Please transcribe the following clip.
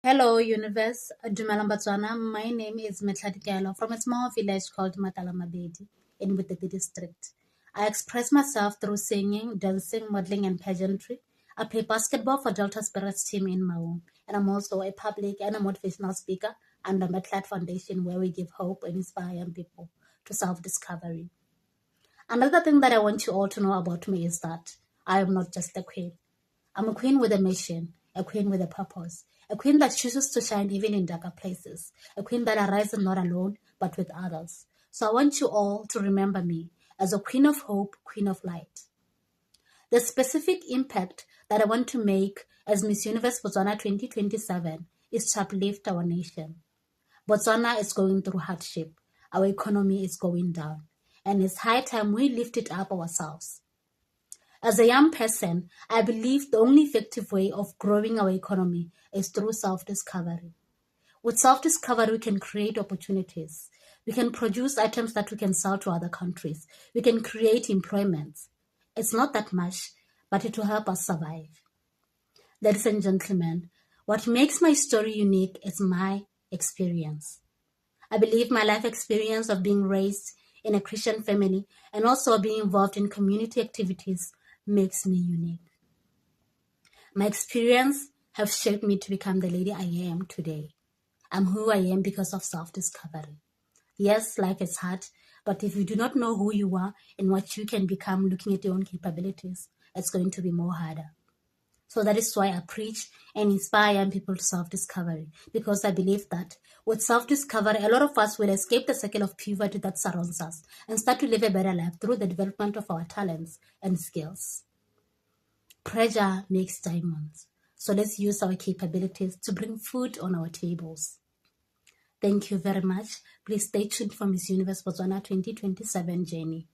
Hello, universe. Dumelang Batswana. My name is Metlhadi from a small village called Matalamabedi in Buteti district. I express myself through singing, dancing, modeling, and pageantry. I play basketball for Delta Spirits team in Maun, and I'm also a public and a motivational speaker under Metlhad Foundation, where we give hope and inspire young people to self-discovery. Another thing that I want you all to know about me is that I am not just a queen. I'm a queen with a mission, a queen with a purpose, a queen that chooses to shine even in darker places, a queen that arises not alone, but with others. So I want you all to remember me as a queen of hope, queen of light. The specific impact that I want to make as Miss Universe Botswana 2027 is to uplift our nation. Botswana is going through hardship. Our economy is going down. And it's high time we lift it up ourselves. As a young person, I believe the only effective way of growing our economy is through self-discovery. With self-discovery, we can create opportunities. We can produce items that we can sell to other countries. We can create employment. It's not that much, but it will help us survive. Ladies and gentlemen, what makes my story unique is my experience. I believe my life experience of being raised in a Christian family and also being involved in community activities makes me unique. My experience have shaped me to become the lady I am today. I'm who I am because of self-discovery. Yes, life is hard, but if you do not know who you are and what you can become looking at your own capabilities, it's going to be more harder. So that is why I preach and inspire young people to self-discovery, because I believe that with self-discovery, a lot of us will escape the cycle of poverty that surrounds us and start to live a better life through the development of our talents and skills. Pressure makes diamonds. So let's use our capabilities to bring food on our tables. Thank you very much. Please stay tuned for Miss Universe Botswana 2027 journey.